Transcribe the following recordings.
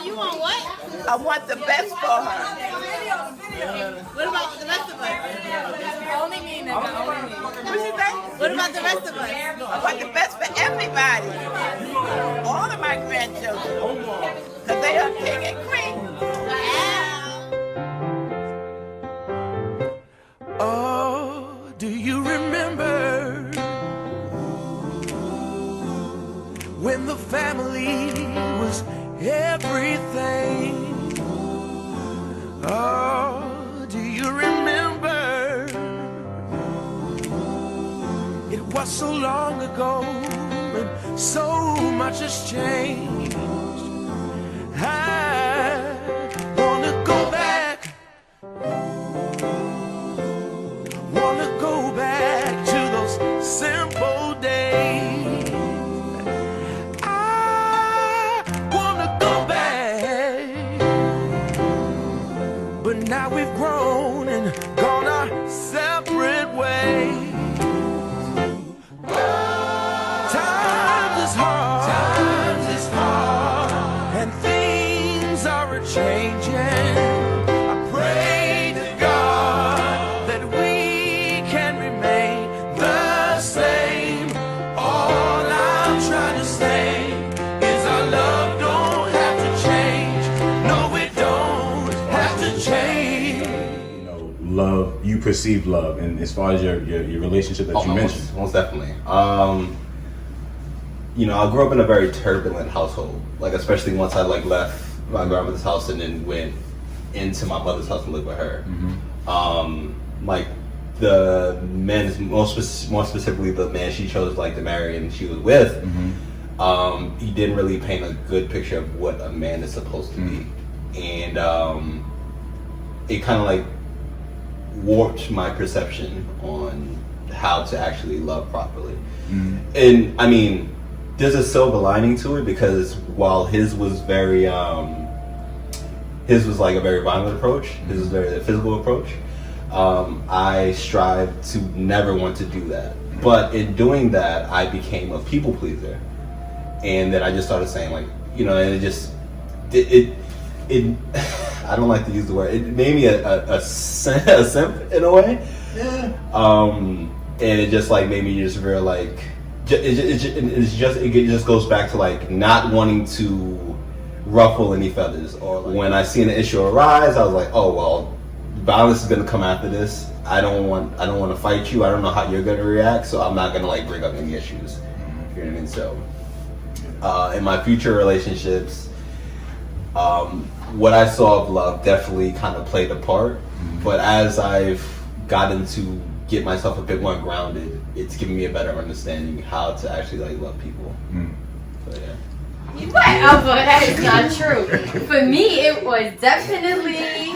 You want what? I want the best for her. What about the rest of us? Only me, nigga. Only me. What you think? What about the rest of us? I want the best for everybody. All of my grandchildren. Because they are king and queen. Oh, do you remember when the family was everything? Oh, do you remember? It was so long ago and so much has changed. I wanna go back. Wanna go back to those simple days. I wanna go back. But now we've grown and gone our separate ways. Times is hard, and things are a-changing. I pray to God that we can remain the same. All I'm trying to say is our love don't have to change. No, it don't have to change. You know, love, you perceive love, and as far as your relationship that you mentioned. Most definitely. You know, I grew up in a very turbulent household. Like, especially once I left my grandmother's house and then went into my mother's house and lived with her. Like the men, more specifically the man she chose to marry and she was with, he didn't really paint a good picture of what a man is supposed to be, and it kind of warped my perception on how to actually love properly. And I mean, there's a silver lining to it, because while his was very his was like a very violent approach, his was very a physical approach, I strive to never want to do that. But in doing that, I became a people pleaser, and then I just started saying you know, and it I don't like to use the word, it made me a simp in a way. And it just made me just real it just goes back to not wanting to ruffle any feathers, or when I see an issue arise, I was like, oh well, violence is gonna come after this. I don't want to fight you. I don't know how you're gonna react, so I'm not gonna bring up any issues. You know what I mean? So in my future relationships, what I saw of love definitely kind of played a part, but as I've gotten to get myself a bit more grounded, it's given me a better understanding how to actually love people. So yeah. But that is not true. For me, it was definitely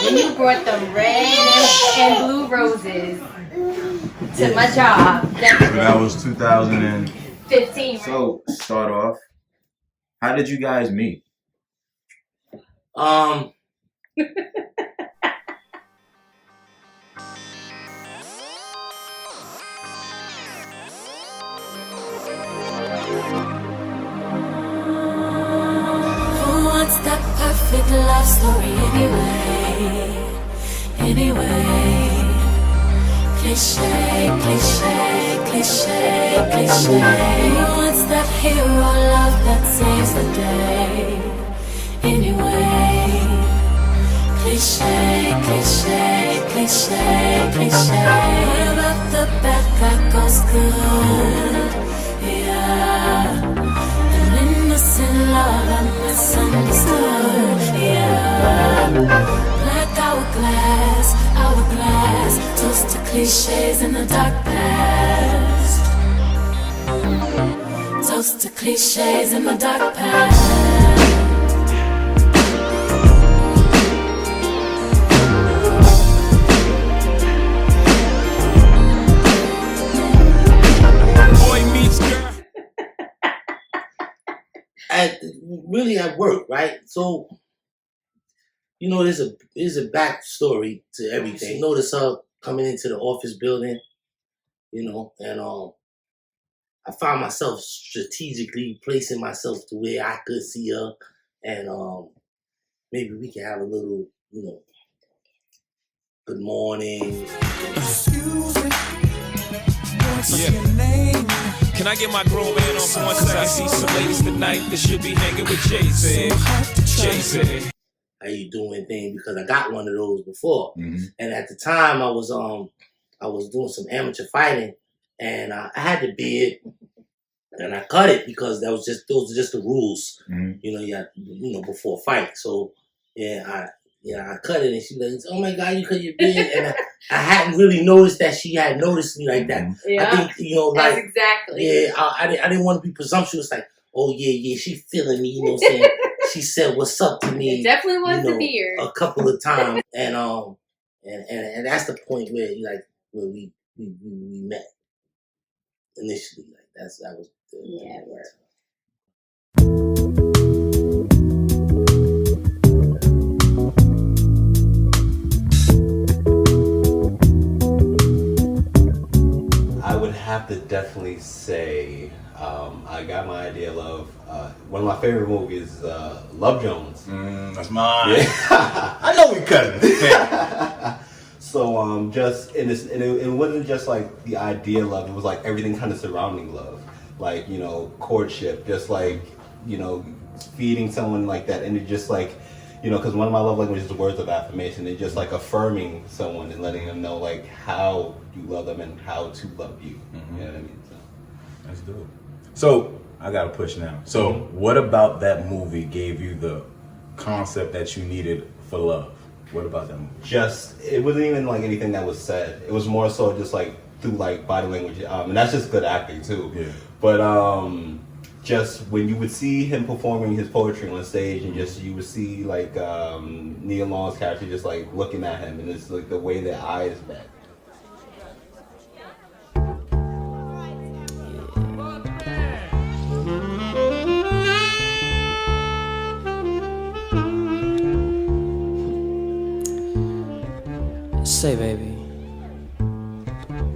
when you brought the red and blue roses to my job. Definitely. That was 2015. 15. So start off. How did you guys meet? What's that perfect love story anyway? Cliche, cliche, cliche, cliche. What's that hero love that saves the day anyway? Cliche, cliche, cliche, cliche. What about the bad guy goes good? Yeah. Innocent love and misunderstood, yeah. Black hourglass, toast to cliches in the dark past. Toast to cliches in the dark past. Really at work, right? So, you know, there's a backstory to everything. You notice her coming into the office building, you know, and I found myself strategically placing myself to where I could see her, and maybe we can have a little, you know, good morning. Excuse me. Can I get my grown man on point? Cause I see some ladies tonight that should be hanging with Jay-Z. Jay-Z. How you doing thing? Because I got one of those before. And at the time I was doing some amateur fighting, and I had the beard and I cut it because those are just the rules. You know, before a fight. So I cut it, and she was like, "Oh my God, you cut your beard!" And I hadn't really noticed that she had noticed me like that. Yeah, I think, you know, like, that's exactly. Yeah, I didn't want to be presumptuous. Like, oh yeah, she feeling me. You know what I'm saying? She said, "What's up?" to me. It definitely was you know, the beard a couple of times, and that's the point where we met initially. Like that was yeah, it worked. I would have to definitely say I got my idea of love. One of my favorite movies, Love Jones. That's mine. Yeah. I know we couldn't. So it wasn't just like the idea of love. It was like everything kind of surrounding love, like, you know, courtship, just like, you know, feeding someone like that, and it just like, you know, because one of my love languages is words of affirmation. It's just like affirming someone and letting them know like how you love them and how to love you. You know what I mean? So. That's dope. So I gotta push now. So what about that movie gave you the concept that you needed for love? What about that movie? Just, it wasn't even like anything that was said. It was more so just like through like body language, and that's just good acting too. Yeah. But just when you would see him performing his poetry on stage, and just you would see like Nia Long's character just like looking at him, and it's like the way their eyes met. Say, baby,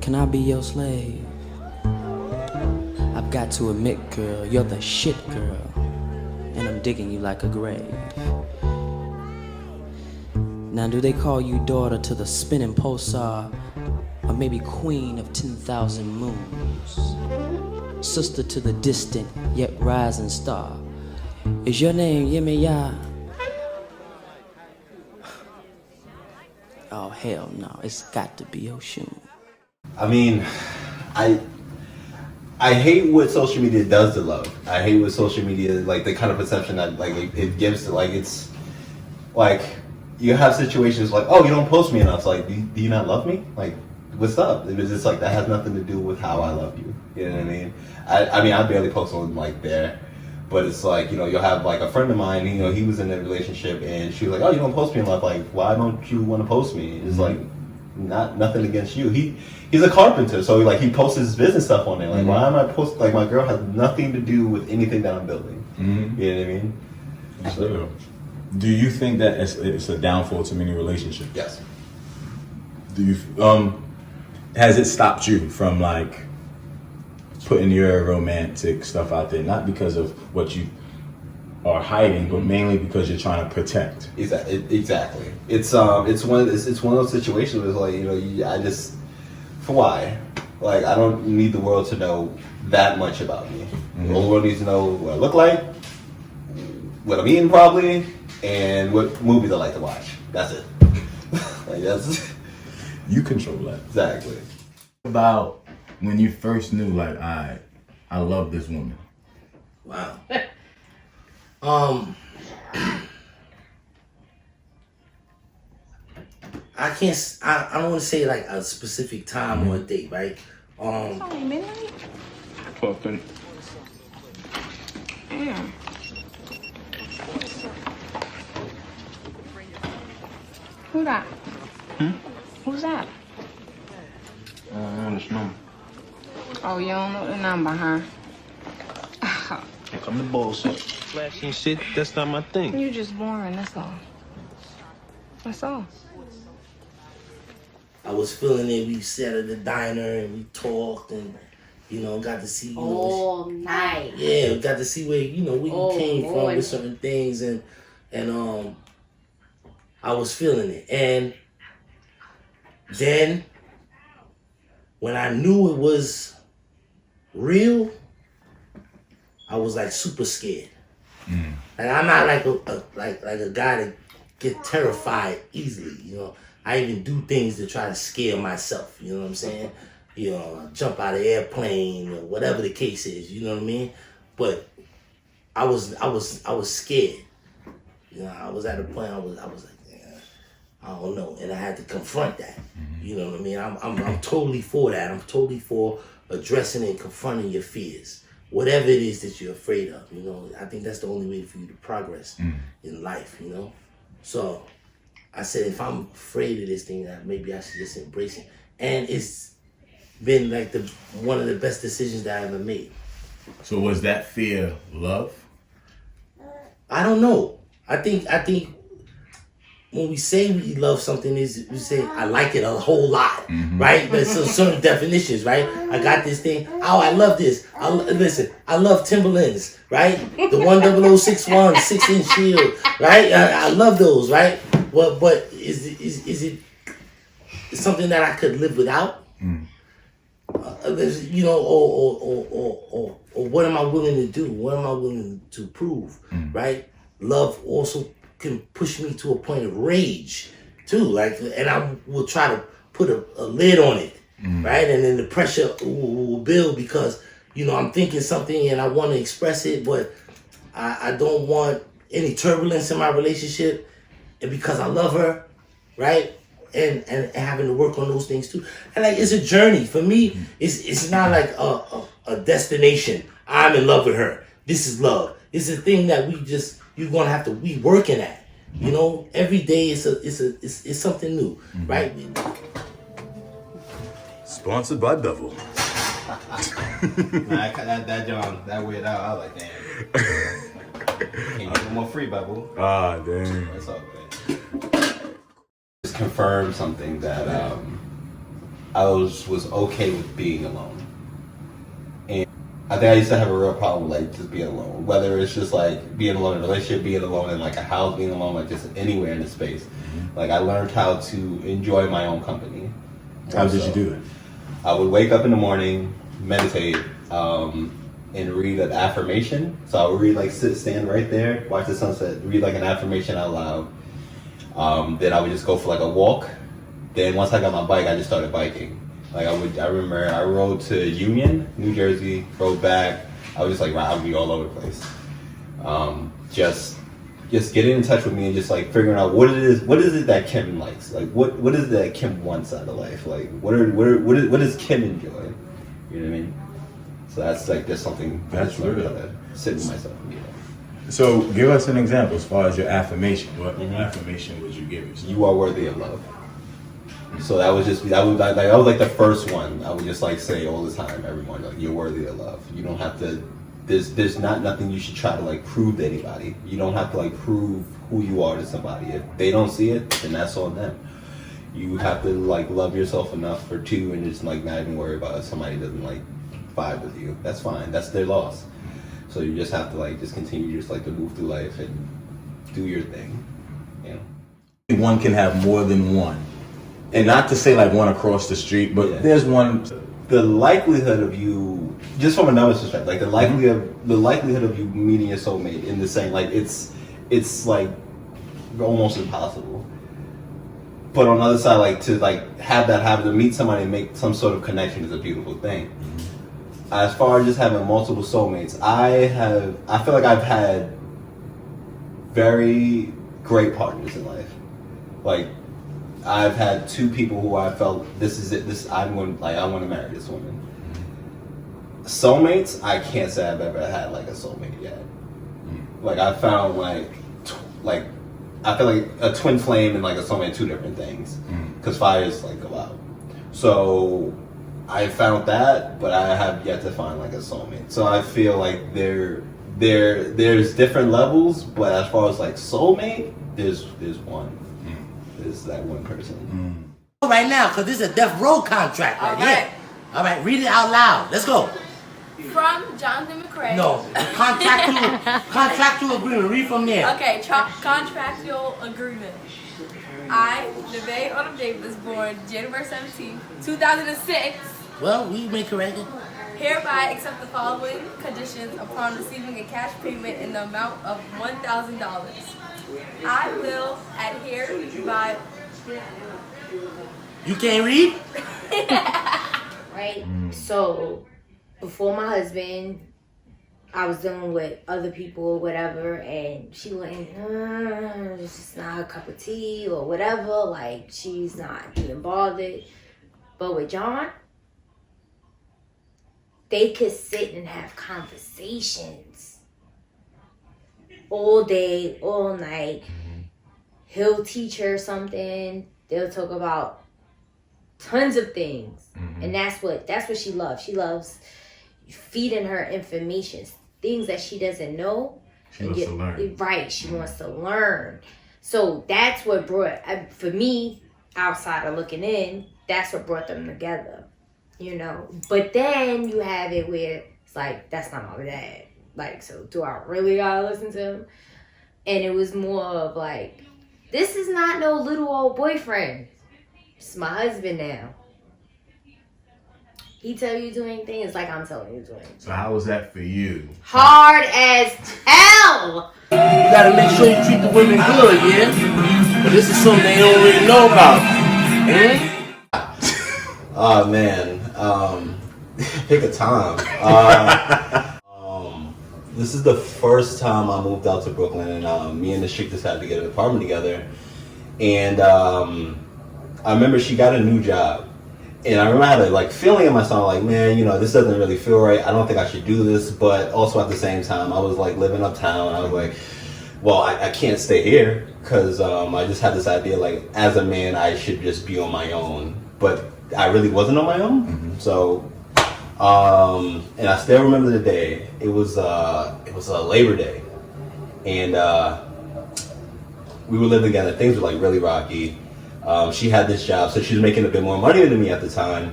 can I be your slave? I've got to admit, girl, you're the shit, girl, and I'm digging you like a grave. Now, do they call you daughter to the spinning pulsar, or maybe queen of 10,000 moons? Sister to the distant yet rising star. Is your name Yemiya? Oh, hell no, it's got to be Oshun. I mean, I hate what social media does to love. I hate what social media, like the kind of perception that like it gives to, like, it's like you have situations like, oh, you don't post me enough. It's like, do you not love me? Like, what's up? It's just like, that has nothing to do with how I love you. You know what I mean? I mean, I barely post on like there. But it's like, you know, you'll have like a friend of mine, you know, he was in a relationship, and she was like, oh, you don't post me enough. Like, why don't you want to post me? It's like, nothing against you. He's a carpenter, so like he posts his business stuff on there. Like, why am I posting? Like, my girl has nothing to do with anything that I'm building. You know what I mean? So, do you think that it's a downfall to many relationships? Yes. Do you has it stopped you from like putting your romantic stuff out there, not because of what you are hiding, but mainly because you're trying to protect? Exactly. It's one of those situations where it's like, you know, I just, for why? Like, I don't need the world to know that much about me. All the world needs to know what I look like, what I'm eating probably, and what movies I like to watch. That's it. Like, that's You control that. exactly. About when you first knew, like, I love this woman. Wow. I can't. I don't want to say like a specific time or a date, right? Only midnight? Puffin. Damn. Who that? Who's that? I don't know this number. Oh, you don't know the number, huh? Here come the bullshit. Flashing shit, that's not my thing. You just boring, that's all. That's all. I was feeling it. We sat at the diner and we talked, and You know, got to see all night. Yeah, got to see where where you came from with certain things, and I was feeling it. And then when I knew it was real, I was like super scared. Like I'm not like a guy that get terrified easily. You know, I even do things to try to scare myself. You know what I'm saying? You know, jump out of the airplane or whatever the case is. You know what I mean? But I was scared. You know, I was at a point. I was like, yeah, I don't know, and I had to confront that. You know what I mean? I'm totally for that. I'm totally for addressing and confronting your fears, whatever it is that you're afraid of. You know, I think that's the only way for you to progress in life. You know, so I said if I'm afraid of this thing, that maybe I should just embrace it. And it's been like one of the best decisions that I ever made. So was that fear love? I don't know. I think when we say we love something, is we say I like it a whole lot, right? There's certain definitions, right? I got this thing. Oh, I love this. Listen, I love Timberlands, right? The 10061 6-inch shield, right? I love those, right? But is it something that I could live without? You know, or what am I willing to do? What am I willing to prove? Right? Love also can push me to a point of rage too. Like, and I will try to put a lid on it, right? And then the pressure will build because I'm thinking something and I want to express it, but I don't want any turbulence in my relationship, and because I love her, right? And having to work on those things too. And like, it's a journey. For me, it's not like a destination. I'm in love with her. This is love. It's a thing that you're gonna have to be working at. You know, every day it's something new, right? Sponsored by Bevel. Nah, that Jon, that weird out. I was like, damn. Can you get more free, Bevel? Ah, damn. That's all good. Just confirm something that I was okay with being alone. And I think I used to have a real problem with like just being alone. Whether it's just like being alone in a relationship, being alone in like a house, being alone like just anywhere in the space. Like I learned how to enjoy my own company. How did you do it? I would wake up in the morning, meditate, and read an affirmation. So I would read like stand right there, watch the sunset, read like an affirmation out loud. Then I would just go for like a walk. Then once I got my bike, I just started biking. Like I remember I rode to Union, New Jersey, rode back. I was just like, I would be all over the place. Just getting in touch with me and just like figuring out what is it that Kim likes? Like what is it that Kim wants out of life? Like what does Kim enjoy? You know what I mean? So that's like just something that's really sit with myself. So give us an example as far as your affirmation. What affirmation would you give yourself? You are worthy of love. So that was like the first one. I would just like say all the time, every morning, like you're worthy of love. You don't have to. There's nothing you should try to like prove to anybody. You don't have to like prove who you are to somebody. If they don't see it, then that's on them. You have to like love yourself enough for two, and just like not even worry about if somebody doesn't like vibe with you. That's fine. That's their loss. So you just have to like just continue just like to move through life and do your thing. You know. One can have more than one. And not to say like one across the street, but there's one. The likelihood of you, just from another perspective, like the likelihood of you meeting your soulmate in the same, like it's like almost impossible. But on the other side, like to like have that happen, to meet somebody and make some sort of connection is a beautiful thing. As far as just having multiple soulmates, I feel like I've had very great partners in life. Like I've had two people who I felt this is it. I want to marry this woman. Soulmates, I can't say I've ever had like a soulmate yet. Like I found like I feel like a twin flame and like a soulmate, two different things. Because fires like go out. So I found that, but I have yet to find like a soulmate. So I feel like there's different levels, but as far as like soulmate, there's one. There's that one person. Right now, because this is a death row contract right here. All right, read it out loud. Let's go. From Jonathan McCray. No, contractual agreement. Read from there. Okay, contractual agreement. I, Nevaeh Autumn Davis, born January 17, 2006. Well, we may correct it. Hereby accept the following conditions upon receiving a cash payment in the amount of $1,000. I will adhere by. You can't read? Right? So, before my husband, I was dealing with other people or whatever, and she went, it's just not a cup of tea or whatever. Like, she's not being bothered. But with Jon, they could sit and have conversations all day, all night. He'll teach her something. They'll talk about tons of things. And that's what she loves. She loves feeding her information, things that she doesn't know. She wants to learn. Right, she wants to learn. So that's what brought, for me, outside of looking in, that's what brought them together, you know. But then you have it where it's like, that's not my dad. Like, so do I really gotta listen to him? And it was more of like, this is not no little old boyfriend. It's my husband now. He tell you to do anything, it's like I'm telling you to do anything. So how was that for you? Hard as hell. You gotta make sure you treat the women good, yeah? But this is something they don't really know about. Oh man, pick a time. This is the first time I moved out to Brooklyn, and me and the chick decided to get an apartment together. And I remember she got a new job. And I remember I had a like feeling in myself, like, man, you know, this doesn't really feel right. I don't think I should do this. But also at the same time, I was like living uptown. I was like, well, I can't stay here because I just had this idea, like, as a man, I should just be on my own. But I really wasn't on my own. So, and I still remember the day. It was a Labor Day, and we were living together. Things were like really rocky. She had this job, so she was making a bit more money than me at the time.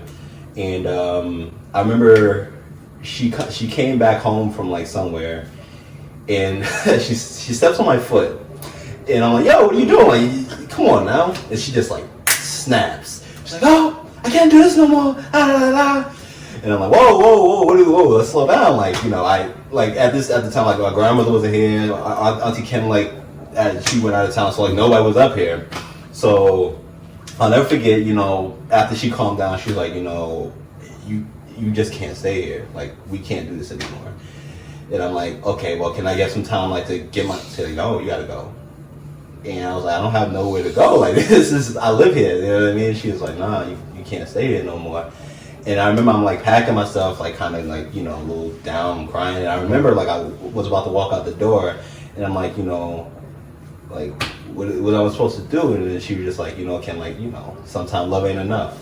And I remember she came back home from like somewhere, and she steps on my foot, and I'm like, "Yo, what are you doing? Like, come on now!" And she just like snaps. She's like, "Oh, I can't do this no more." And I'm like, "Whoa, let's slow down." Like, you know, I like at the time, like my grandmother wasn't here, Auntie Kim, like she went out of town, so like nobody was up here. So I'll never forget, you know, after she calmed down, she was like, you know, you just can't stay here. Like, we can't do this anymore. And I'm like, okay, well, can I get some time, like, to get say, no, you gotta go. And I was like, I don't have nowhere to go. Like, I live here, you know what I mean? She was like, nah, you can't stay here no more. And I remember I'm like packing my stuff, like kind of like, you know, a little down, crying. And I remember like I was about to walk out the door, and I'm like, you know, like, what I was supposed to do. And then she was just like, you know, Ken, like, you know, sometimes love ain't enough.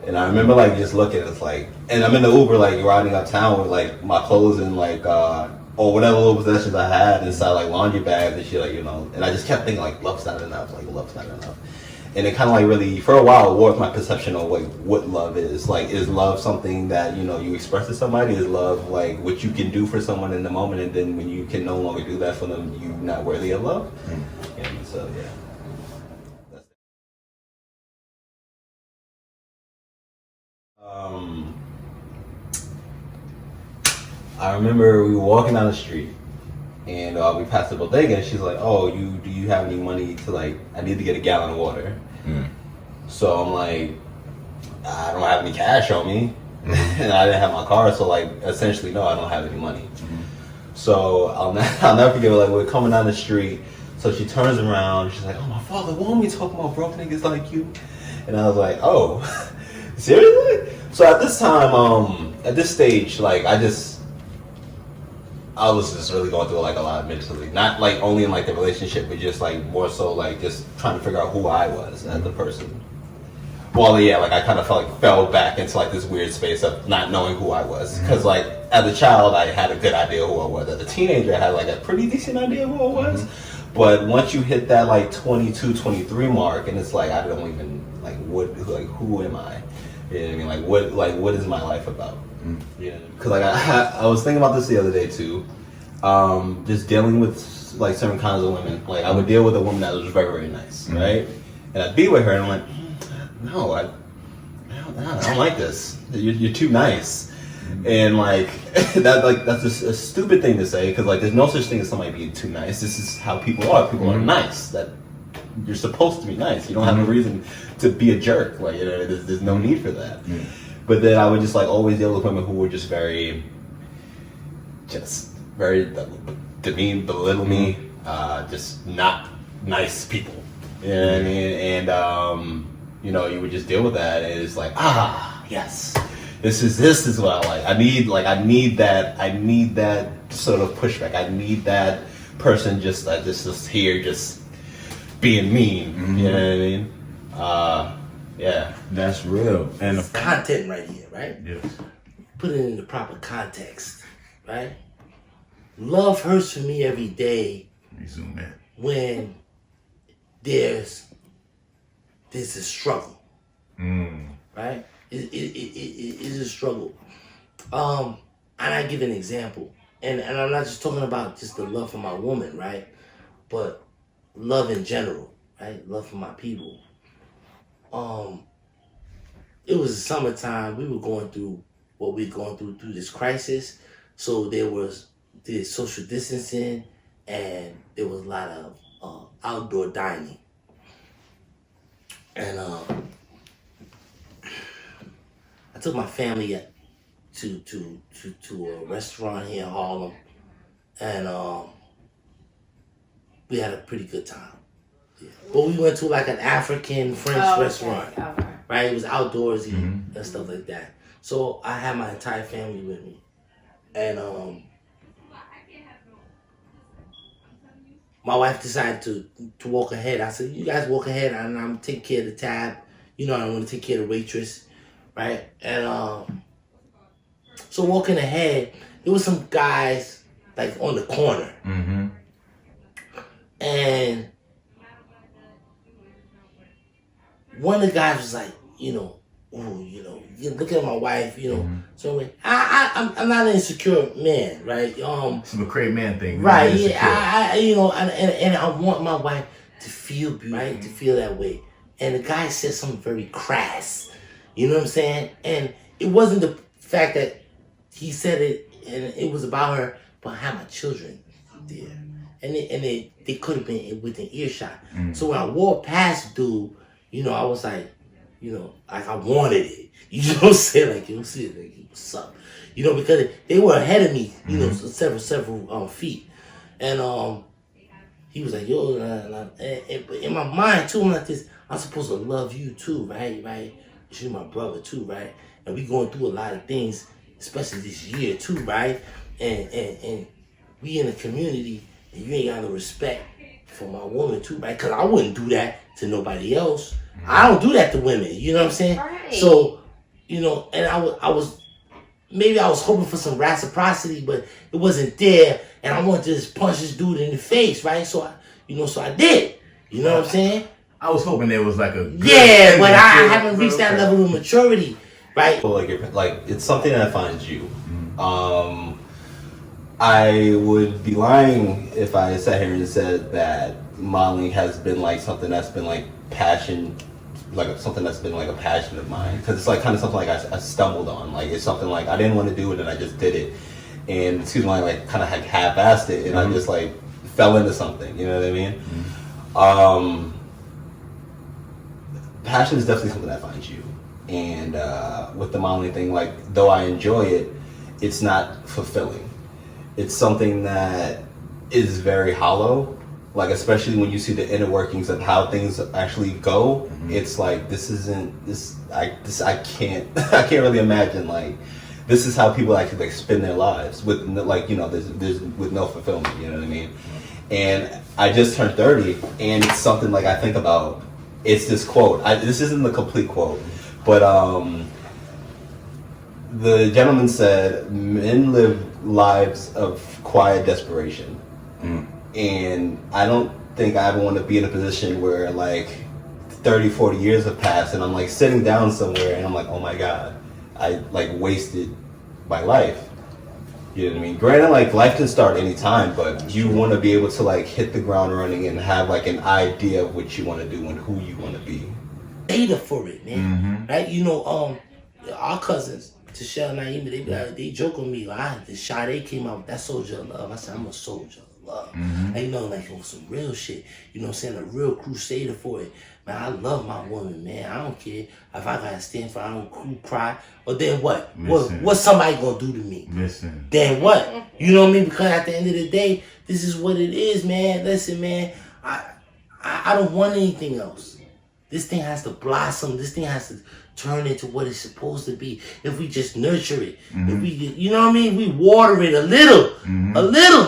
And I remember like just looking, it's like, and I'm in the Uber like riding uptown with like my clothes and like or whatever little possessions I had inside like laundry bags and shit, like, you know. And I just kept thinking like, love's not enough, like love's not enough. And it kind of like really, for a while, warped my perception of like what love is. Like, is love something that, you know, you express to somebody? Is love like what you can do for someone in the moment, and then when you can no longer do that for them, you're not worthy of love? And so, yeah. I remember we were walking down the street, and we passed the bodega, and she's like, "Oh, do you have any money to like? I need to get a gallon of water." So I'm like, I don't have any cash on me, and I didn't have my car, so like essentially, no, I don't have any money. So I'll never forget. Like, we're coming down the street, so she turns around, she's like, "Oh, my father won't be talking about broke niggas like you," and I was like, "Oh, seriously?" So at this time, at this stage, like I was just really going through like a lot mentally, not like only in like the relationship, but just like more so like just trying to figure out who I was as a person. Well, yeah, like I kind of fell back into like this weird space of not knowing who I was, because like as a child I had a good idea who I was. As a teenager I had like a pretty decent idea who I was, but once you hit that like 22, 23 mark, and it's like I don't even like who am I? You know what I mean? What is my life about? Yeah, because like I was thinking about this the other day too. Just dealing with like certain kinds of women. Like I would deal with a woman that was very, very nice, right? And I'd be with her and I'm like, no, I don't like this. You're too nice. And like that's just a stupid thing to say because like there's no such thing as somebody being too nice. This is how people are. People are nice. That you're supposed to be nice. You don't have a reason to be a jerk. Like there's no need for that. But then I would just like always deal with women who were just very demean, belittle me, just not nice people. You know what I mean? And you would just deal with that, and it's like, yes, this is what I like. I need that sort of pushback. I need that person just here, just being mean. You know what I mean? Yeah, that's real. And it's content right here, right? Yes. Put it in the proper context, right? Love hurts for me every day when there's a struggle, right? It is a struggle. And I give an example, and I'm not just talking about just the love for my woman, right? But love in general, right? Love for my people. It was the summertime. We were going through what we're going through this crisis. So there was this social distancing, and there was a lot of outdoor dining. And I took my family to a restaurant here in Harlem, and we had a pretty good time. Yeah. But we went to like an African French restaurant. Okay. Right? It was outdoorsy and stuff like that. So I had my entire family with me. And my wife decided to walk ahead. I said, you guys walk ahead and I'm taking care of the tab. I want to take care of the waitress. Right? And so walking ahead, there was some guys like on the corner. And one of the guys was like, you're looking at my wife, So I'm not an insecure man, right? It's a great man thing, right? Yeah, and I want my wife to feel beautiful, right? To feel that way. And the guy said something very crass, you know what I'm saying? And it wasn't the fact that he said it and it was about her, but I had my children there, and they could have been within earshot. So when I walked past dude, I was like, like I wanted it. You know what I'm saying? Like, see it, like, what's up? Because they were ahead of me, several feet. And he was like, yo, but in my mind too, I'm like this, I'm supposed to love you too, right? You're my brother too, right? And we going through a lot of things, especially this year too, right? And we in the community, and you ain't got no respect for my woman too, right? Because I wouldn't do that to nobody else. I don't do that to women, you know what I'm saying? Right. So, and I was hoping for some reciprocity, but it wasn't there, and I wanted to just punch this dude in the face, right? So I did, you know what I'm saying? I was hoping there was like a good but I haven't reached that level of maturity, right? So like it's something that finds you. I would be lying if I sat here and said that modeling has been like something that's been like passion, like something that's been like a passion of mine, because it's like kind of something like I stumbled on. Like it's something like I didn't want to do it and I just did it, and excuse me, like kind of like half-assed it, and I just like fell into something. You know what I mean? Passion is definitely something that finds you, and with the modeling thing, like though I enjoy it, it's not fulfilling. It's something that is very hollow. Like, especially when you see the inner workings of how things actually go, it's like, I can't really imagine, like, this is how people actually like spend their lives with, like, there's with no fulfillment, you know what I mean? And I just turned 30, and it's something like I think about. It's this quote. This isn't the complete quote, but the gentleman said, men live lives of quiet desperation. And I don't think I ever want to be in a position where like 30, 40 years have passed, and I'm like sitting down somewhere, and I'm like, oh my God, I like wasted my life. You know what I mean? Granted, like life can start anytime, but you want to be able to like hit the ground running and have like an idea of what you want to do and who you want to be. Data for it, man. Right? You know, our cousins, Tashelle and Naima, they be like, they joke on me. Like, the Sade came out with that Soldier of Love. I said, I'm a soldier of love. And you know, like on some real shit. You know what I'm saying? A real crusader for it. Man, I love my woman, man. I don't care if I gotta stand for, I don't cry. Or then what? What's somebody gonna do to me? Listen. Then what? You know what I mean? Because at the end of the day, this is what it is, man. Listen, man, I don't want anything else. This thing has to blossom. This thing has to turn into what it's supposed to be. If we just nurture it, if we, you know what I mean, we water it a little,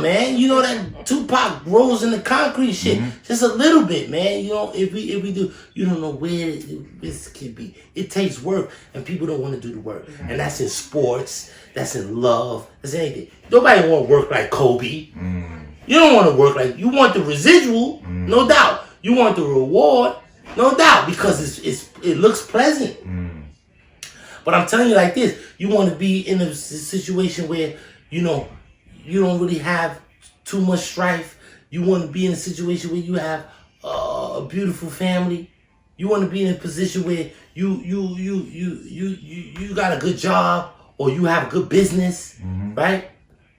man. You know that Tupac grows in the concrete shit, just a little bit, man. You know, if we do, you don't know where this could be. It takes work, and people don't want to do the work, and that's in sports, that's in love, that's anything. Nobody want to work like Kobe. You don't want to work like, you want the residual, no doubt. You want the reward. No doubt, because it looks pleasant. But I'm telling you like this, you want to be in a situation where, you know, you don't really have too much strife. You want to be in a situation where you have a beautiful family. You want to be in a position where you got a good job or you have a good business, right?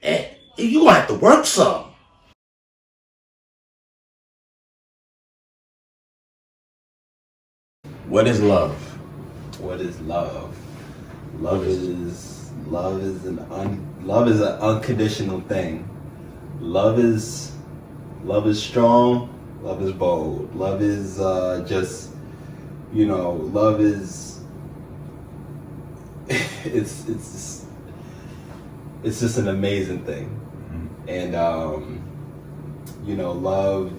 And you're going to have to work some. What is love? What is love? Love is an unconditional thing. Love is strong. Love is bold. Love is just, you know, love is it's just an amazing thing. And you know, love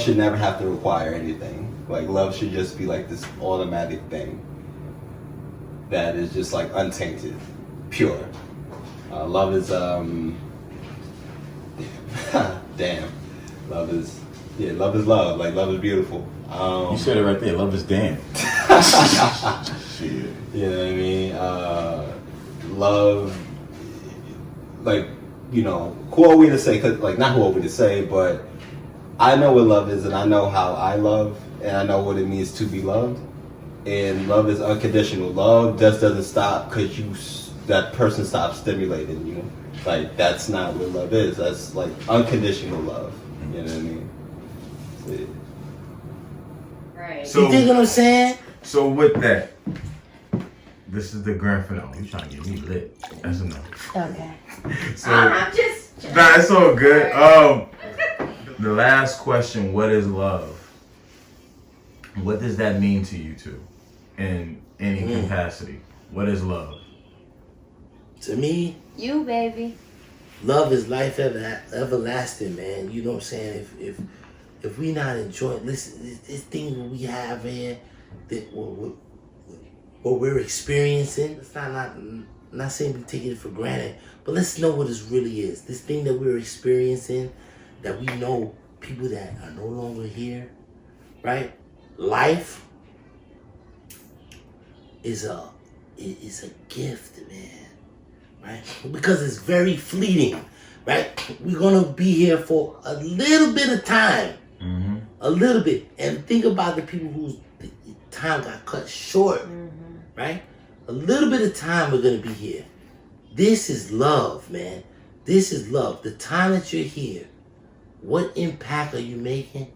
should never have to require anything. Like, love should just be like this automatic thing that is just like untainted, pure. Love is, damn. Love is love. Like, love is beautiful. You said it right there. Love is damn. Shit. You know what I mean? Love, like, you know, who are we to say? Cause, like, not who are we to say, but I know what love is, and I know how I love, and I know what it means to be loved. And love is unconditional. Love just doesn't stop because that person stops stimulating you. Like, that's not what love is. That's like unconditional love. You know what I mean? Yeah. Right. So, You dig what I'm saying? So with that, this is the grand finale. You trying to get me lit? That's enough. Okay. So I'm just. nah, it's all good. The last question: what is love? What does that mean to you two, in any capacity? What is love? To me, You, baby. love is life everlasting, man. You know what I'm saying? If we not enjoying, listen, this thing we have here, that what we're experiencing, it's not saying we taking it for granted, but let's know what it really is. This thing that we're experiencing, that we know people that are no longer here, right? Life is a gift, man, right? Because it's very fleeting, right? We're gonna be here for a little bit of time, a little bit, and think about the people whose time got cut short, right? A little bit of time we're gonna be here. This is love, man. This is love. The time that you're here, what impact are you making?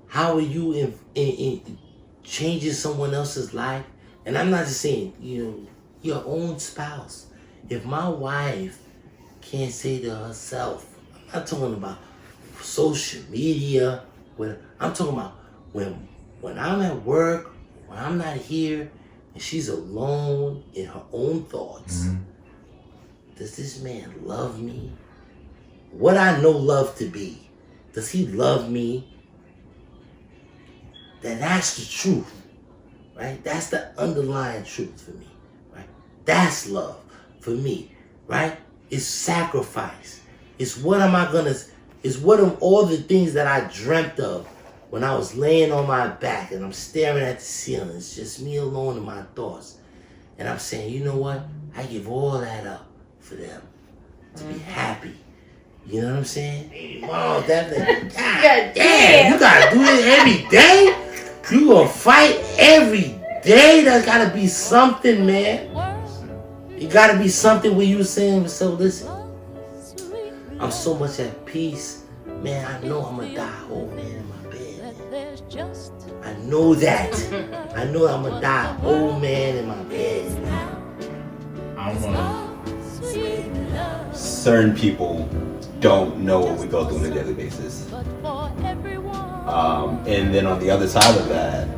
How are you in changing someone else's life? And I'm not just saying, you know, your own spouse. If my wife can't say to herself, I'm not talking about social media, I'm talking about when I'm at work, when I'm not here, and she's alone in her own thoughts. Does this man love me? What I know love to be, does he love me? That's the truth, right? That's the underlying truth for me, right? That's love for me, right? It's sacrifice. It's what am I gonna, it's what am all the things that I dreamt of when I was laying on my back and I'm staring at the ceiling, it's just me alone in my thoughts. And I'm saying, you know what? I give all that up for them to be happy. You know what I'm saying? Oh, God damn, you gotta do this every day? You gonna fight every day? There's gotta be something, man. It gotta be something where you saying, so listen, I'm so much at peace. Man, I know I'm gonna die old man in my bed. I know that. I know I'm gonna die old man in my bed. I wanna. Certain people don't know what we go through on a daily basis. And then on the other side of that,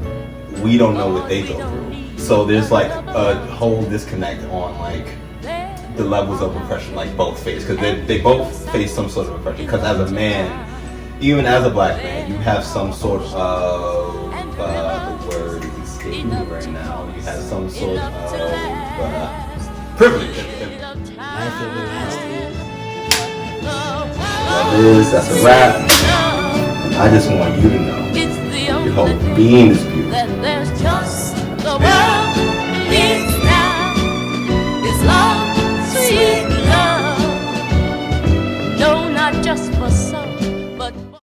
we don't know what they go through. So there's like a whole disconnect on like the levels of oppression like both face, because they both face some sort of oppression. Because as a man, even as a black man, you have some sort of the word is escaping me right now. You have some sort of privilege. That's a wrap. I just want you to know your whole being is beautiful.